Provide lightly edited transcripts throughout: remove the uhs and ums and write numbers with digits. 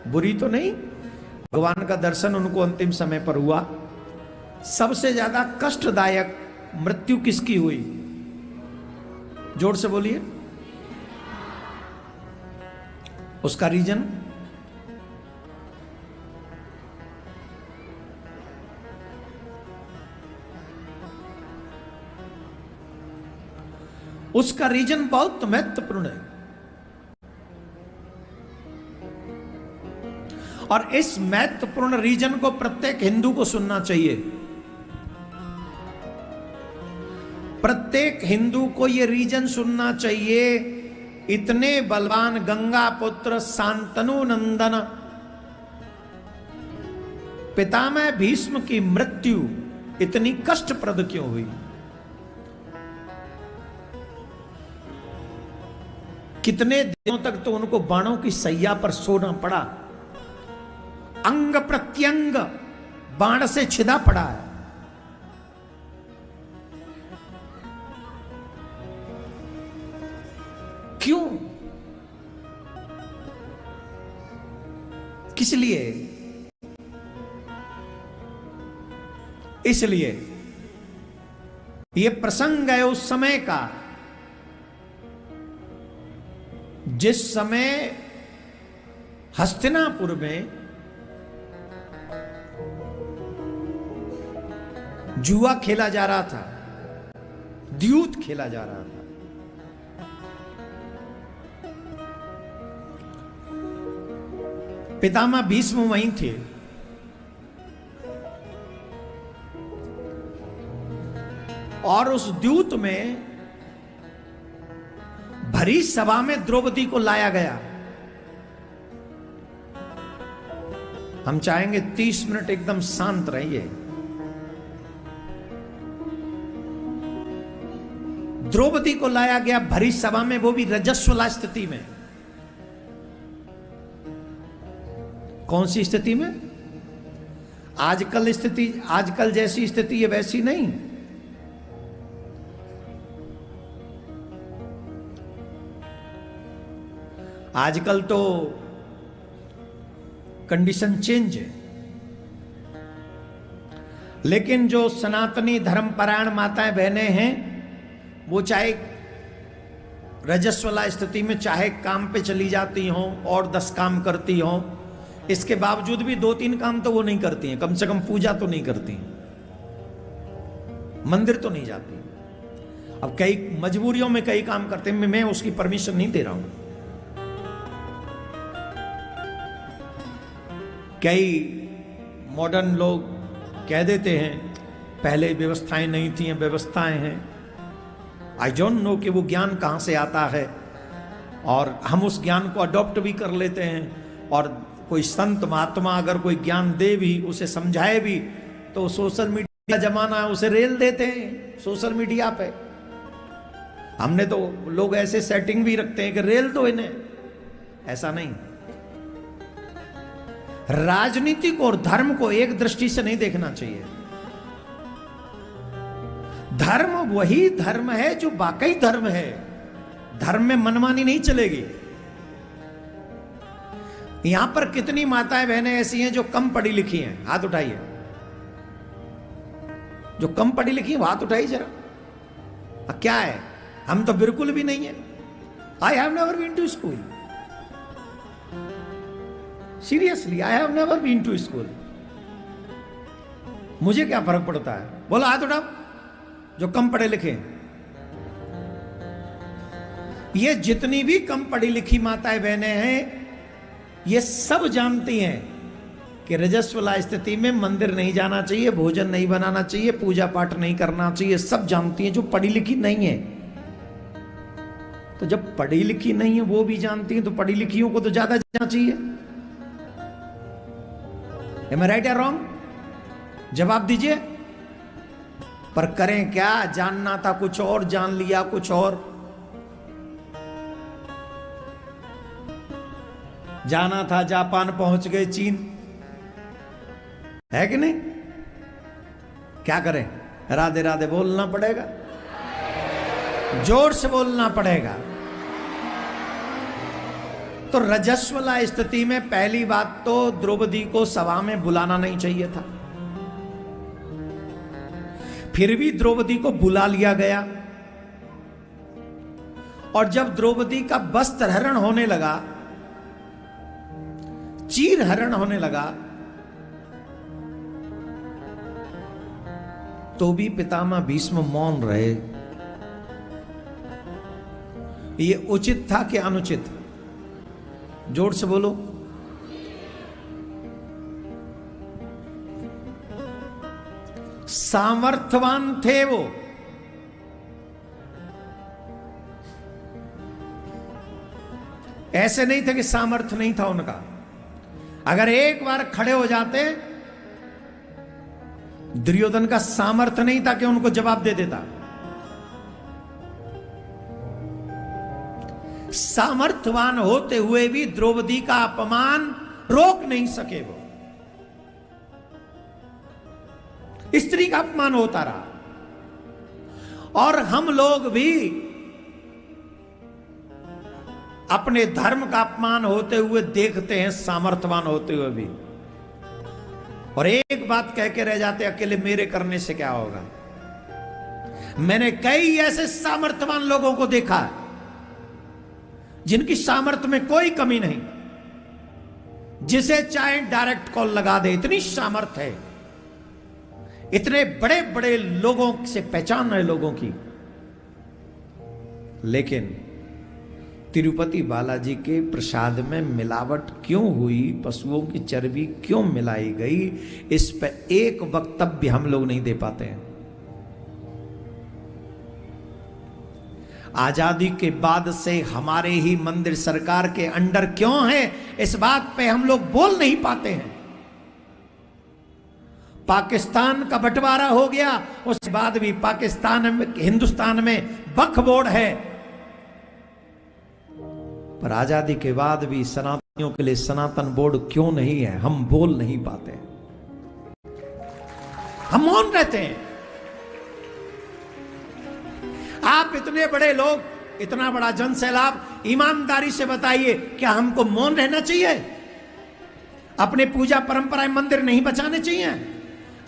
बुरी तो नहीं। भगवान का दर्शन उनको अंतिम समय पर हुआ। सबसे ज्यादा कष्टदायक मृत्यु किसकी हुई? जोर से बोलिए। उसका रीजन? उसका रीजन बहुत महत्वपूर्ण है और इस महत्वपूर्ण रीजन को प्रत्येक हिंदू को सुनना चाहिए। प्रत्येक हिंदू को यह रीजन सुनना चाहिए। इतने बलवान गंगा पुत्र शांतनु नंदन पितामह भीष्म की मृत्यु इतनी कष्टप्रद क्यों हुई? कितने दिनों तक तो उनको बाणों की सैया पर सोना पड़ा, अंग प्रत्यंग बाण से छिदा पड़ा है। क्यों? किस लिए? इसलिए यह प्रसंग है उस समय का जिस समय हस्तिनापुर में जुआ खेला जा रहा था, द्यूत खेला जा रहा था। पितामह भीष्म वहीं थे। और उस द्यूत में भरी सभा में द्रौपदी को लाया गया। हम चाहेंगे 30 मिनट एकदम शांत रहिए। द्रौपदी को लाया गया भरी सभा में, वो भी रजस्वला स्थिति में। कौन सी स्थिति में? आजकल जैसी स्थिति है वैसी नहीं। आजकल तो कंडीशन चेंज है, लेकिन जो सनातनी धर्मपरायण माताएं बहनें हैं वो चाहे रजस्वला स्थिति में चाहे काम पे चली जाती हों और 10 काम करती हों, इसके बावजूद भी 2-3 काम तो वो नहीं करती हैं। कम से कम पूजा तो नहीं करती हैं, मंदिर तो नहीं जाती। अब कई मजबूरियों में कई काम करते हैं, मैं उसकी परमिशन नहीं दे रहा हूं। कई मॉडर्न लोग कह देते हैं पहले व्यवस्थाएं नहीं थी, व्यवस्थाएं हैं। आई डोंट नो कि वो ज्ञान कहां से आता है, और हम उस ज्ञान को अडॉप्ट भी कर लेते हैं। और कोई संत महात्मा अगर कोई ज्ञान दे भी, उसे समझाए भी, तो सोशल मीडिया जमाना है, उसे रेल देते हैं सोशल मीडिया पे। हमने तो लोग ऐसे सेटिंग भी रखते हैं कि रेल दो इन्हें। ऐसा नहीं। राजनीति को और धर्म को एक दृष्टि से नहीं देखना चाहिए। धर्म वही धर्म है जो वाकई धर्म है। धर्म में मनमानी नहीं चलेगी। यहां पर कितनी माताएं बहनें ऐसी हैं जो कम पढ़ी लिखी हैं? हाथ उठाइए। जो कम पढ़ी लिखी हैं हाथ उठाइए जरा। क्या है? हम तो बिल्कुल भी नहीं है। I have never been to school. Seriously, I have never been to school. मुझे क्या फर्क पड़ता है? बोलो हाथ उठाओ जो कम पढ़े लिखे। ये जितनी भी कम पढ़ी लिखी माताएं बहनें हैं, ये सब जानती हैं कि रजस्वला स्थिति में मंदिर नहीं जाना चाहिए, भोजन नहीं बनाना चाहिए, पूजा पाठ नहीं करना चाहिए। सब जानती हैं जो पढ़ी लिखी नहीं है। तो जब पढ़ी लिखी नहीं है वो भी जानती हैं, तो पढ़ी लिखियों को तो ज्यादा जानना चाहिए। Am I right or wrong? जवाब दीजिए। पर करें क्या? जानना था कुछ और, जान लिया कुछ और। जाना था जापान, पहुंच गए चीन। है कि नहीं? क्या करें? राधे राधे बोलना पड़ेगा, जोर से बोलना पड़ेगा। तो रजस्वला स्थिति में पहली बात तो द्रौपदी को सभा में बुलाना नहीं चाहिए था, फिर भी द्रौपदी को बुला लिया गया। और जब द्रौपदी का वस्त्र हरण होने लगा, चीर हरण होने लगा, तो भी पितामह भीष्म मौन रहे। ये उचित था कि अनुचित? जोर से बोलो। सामर्थ्यवान थे वो, ऐसे नहीं थे कि सामर्थ्य नहीं था उनका। अगर एक बार खड़े हो जाते, दुर्योधन का सामर्थ्य नहीं था कि उनको जवाब दे देता। सामर्थ्यवान होते हुए भी द्रौपदी का अपमान रोक नहीं सके वो। स्त्री का अपमान होता रहा। और हम लोग भी अपने धर्म का अपमान होते हुए देखते हैं, सामर्थ्यवान होते हुए भी। और एक बात कह के रह जाते, अकेले मेरे करने से क्या होगा। मैंने कई ऐसे सामर्थ्यवान लोगों को देखा है जिनकी सामर्थ्य में कोई कमी नहीं, जिसे चाहे डायरेक्ट कॉल लगा दे, इतनी सामर्थ्य है। इतने बड़े बड़े लोगों से पहचान है लोगों की। लेकिन तिरुपति बालाजी के प्रसाद में मिलावट क्यों हुई, पशुओं की चर्बी क्यों मिलाई गई, इस पर एक वक्तव्य हम लोग नहीं दे पाते हैं। आजादी के बाद से हमारे ही मंदिर सरकार के अंडर क्यों है, इस बात पे हम लोग बोल नहीं पाते हैं। पाकिस्तान का बंटवारा हो गया, उसके बाद भी पाकिस्तान में, हिंदुस्तान में वक्फ बोर्ड है, पर आजादी के बाद भी सनातनियों के लिए सनातन बोर्ड क्यों नहीं है, हम बोल नहीं पाते। हम मौन रहते हैं। आप इतने बड़े लोग, इतना बड़ा जन सैलाब, ईमानदारी से बताइए, क्या हमको मौन रहना चाहिए? अपने पूजा परंपराएं मंदिर नहीं बचाने चाहिए?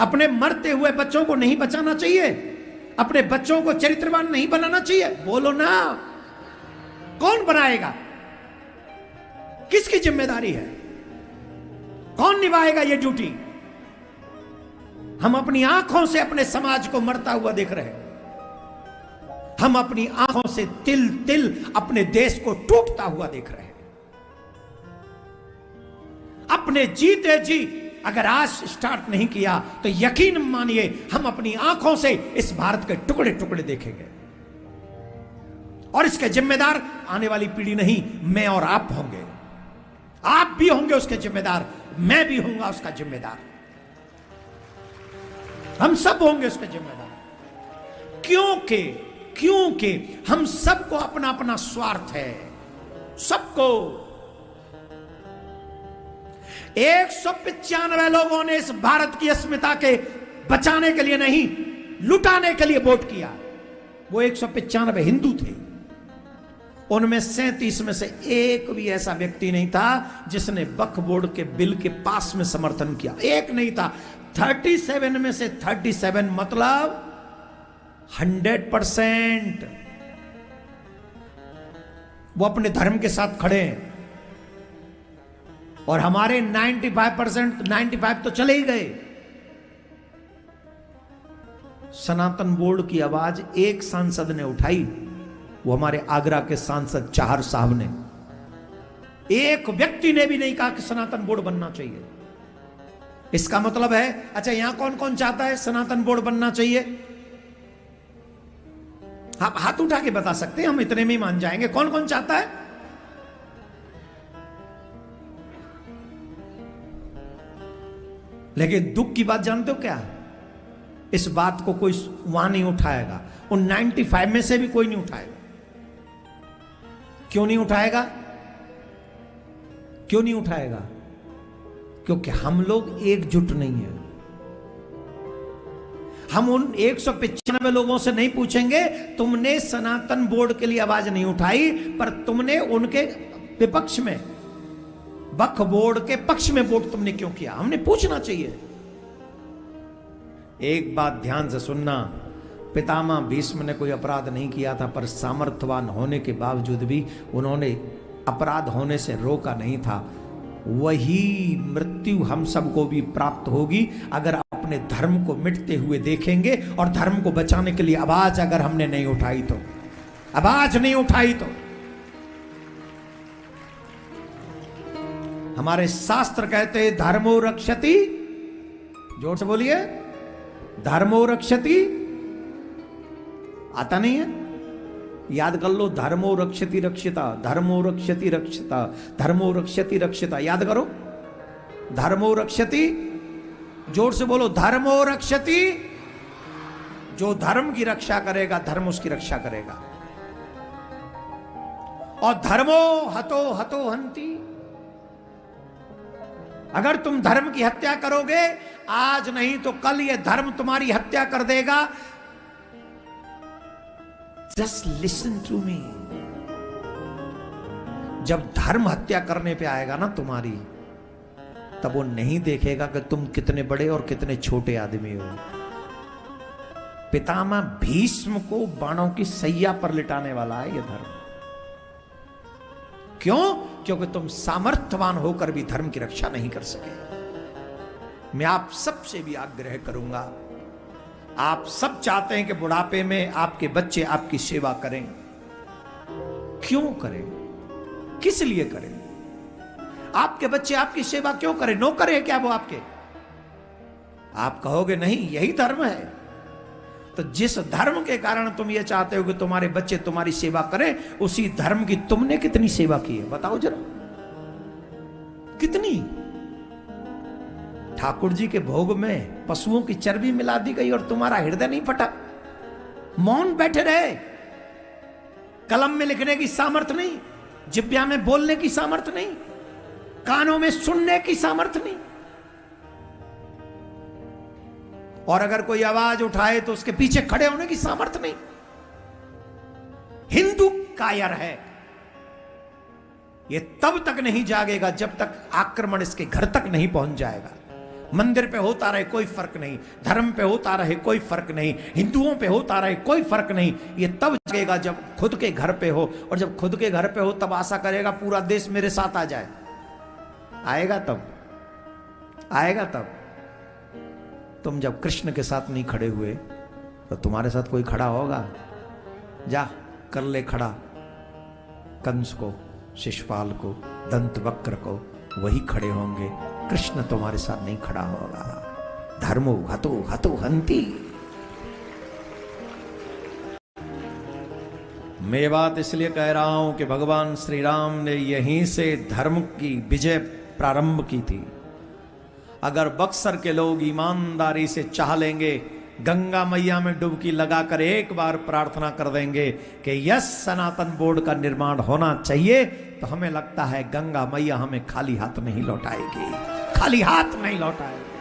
अपने मरते हुए बच्चों को नहीं बचाना चाहिए? अपने बच्चों को चरित्रवान नहीं बनाना चाहिए? बोलो ना, कौन बनाएगा? किसकी जिम्मेदारी है? कौन निभाएगा ये ड्यूटी? हम अपनी आंखों से अपने समाज को मरता हुआ देख रहे हैं। हम अपनी आंखों से तिल तिल अपने देश को टूटता हुआ देख रहे हैं। अपने जीते जी अगर आज स्टार्ट नहीं किया तो यकीन मानिए हम अपनी आंखों से इस भारत के टुकड़े टुकड़े देखेंगे। और इसके जिम्मेदार आने वाली पीढ़ी नहीं, मैं और आप होंगे। आप भी होंगे उसके जिम्मेदार, मैं भी होऊंगा उसका जिम्मेदार, हम सब होंगे उसके जिम्मेदार। क्योंकि हम सबको अपना अपना स्वार्थ है। सबको 195 लोगों ने इस भारत की अस्मिता के बचाने के लिए नहीं, लुटाने के लिए वोट किया। वो 195 हिंदू थे। उनमें 37 में से एक भी ऐसा व्यक्ति नहीं था जिसने वक्फ बोर्ड के बिल के पास में समर्थन किया। एक नहीं था। 37 में से 37 मतलब 100%। वो अपने धर्म के साथ खड़े हैं। और हमारे 95%, 95 तो चले ही गए। सनातन बोर्ड की आवाज एक सांसद ने उठाई, वो हमारे आगरा के सांसद चाहर साहब ने। एक व्यक्ति ने भी नहीं कहा कि सनातन बोर्ड बनना चाहिए। इसका मतलब है, अच्छा यहां कौन कौन चाहता है सनातन बोर्ड बनना चाहिए? आप हाथ उठा के बता सकते हैं, हम इतने में ही मान जाएंगे। कौन कौन चाहता है? लेकिन दुख की बात जानते हो क्या? इस बात को कोई वहां नहीं उठाएगा। उन 95 में से भी कोई नहीं उठाएगा। क्यों नहीं उठाएगा? क्यों नहीं उठाएगा? क्योंकि हम लोग एकजुट नहीं है। हम उन 195 लोगों से नहीं पूछेंगे तुमने सनातन बोर्ड के लिए आवाज नहीं उठाई, पर तुमने उनके विपक्ष में वक्फ बोर्ड के पक्ष में वोट तुमने क्यों किया? हमने पूछना चाहिए। एक बात ध्यान से सुनना, पितामह भीष्म ने कोई अपराध नहीं किया था, पर सामर्थ्यवान होने के बावजूद भी उन्होंने अपराध होने से रोका नहीं था। वही मृत्यु हम सबको भी प्राप्त होगी अगर अपने धर्म को मिटते हुए देखेंगे और धर्म को बचाने के लिए आवाज अगर हमने नहीं उठाई तो, आवाज नहीं उठाई तो। हमारे शास्त्र कहते हैं धर्मो रक्षति, जोर से बोलिए, धर्मो रक्षति। आता नहीं है? याद कर लो, धर्मो रक्षति रक्षिता, धर्मो रक्षति रक्षिता, धर्मो रक्षति रक्षिता। याद करो, धर्मो रक्षति, जोर से बोलो, धर्मो रक्षति। जो धर्म की रक्षा करेगा धर्म उसकी रक्षा करेगा। और धर्मो हतो हतो हंति। अगर तुम धर्म की हत्या करोगे, आज नहीं तो कल ये धर्म तुम्हारी हत्या कर देगा। Just listen to me. जब धर्म हत्या करने पे आएगा ना तुम्हारी, तब वो नहीं देखेगा कि तुम कितने बड़े और कितने छोटे आदमी हो। पितामह भीष्म को बाणों की सैया पर लिटाने वाला है ये धर्म। क्यों? क्योंकि तुम सामर्थ्यवान होकर भी धर्म की रक्षा नहीं कर सके। मैं आप सबसे भी आग्रह करूंगा, आप सब चाहते हैं कि बुढ़ापे में आपके बच्चे आपकी सेवा करें। क्यों करें? किस लिए करें? आपके बच्चे आपकी सेवा क्यों करें? नौकर है क्या वो आपके? आप कहोगे नहीं, यही धर्म है। तो जिस धर्म के कारण तुम ये चाहते हो कि तुम्हारे बच्चे तुम्हारी सेवा करें, उसी धर्म की तुमने कितनी सेवा की है? बताओ जरा, कितनी? ठाकुर जी के भोग में पशुओं की चर्बी मिला दी गई और तुम्हारा हृदय नहीं फटा। मौन बैठे रहे। कलम में लिखने की सामर्थ्य नहीं, जिब्या में बोलने की सामर्थ्य नहीं, कानों में सुनने की सामर्थ्य नहीं। और अगर कोई आवाज उठाए तो उसके पीछे खड़े होने की सामर्थ्य नहीं। हिंदू कायर है। यह तब तक नहीं जागेगा जब तक आक्रमण इसके घर तक नहीं पहुंच जाएगा। मंदिर पे होता रहे कोई फर्क नहीं, धर्म पे होता रहे कोई फर्क नहीं, हिंदुओं पे होता रहे कोई फर्क नहीं। ये तब जागेगा जब खुद के घर पे हो, और जब खुद के घर पे हो तब आशा करेगा पूरा देश मेरे साथ आ जाए। आएगा तब, आएगा तब। तुम जब कृष्ण के साथ नहीं खड़े हुए तो तुम्हारे साथ कोई खड़ा होगा? जा कर ले खड़ा कंस को, शिशुपाल को, दंतवक्र को, वही खड़े होंगे। कृष्ण तुम्हारे साथ नहीं खड़ा होगा। धर्मो हतो हतो हंति। मैं बात इसलिए कह रहा हूं कि भगवान श्री राम ने यहीं से धर्म की विजय प्रारंभ की थी। अगर बक्सर के लोग ईमानदारी से चाह लेंगे, गंगा मैया में डुबकी लगाकर एक बार प्रार्थना कर देंगे कि यस सनातन बोर्ड का निर्माण होना चाहिए, तो हमें लगता है गंगा मैया हमें खाली हाथ नहीं लौटाएगी, खाली हाथ नहीं लौटाएगी।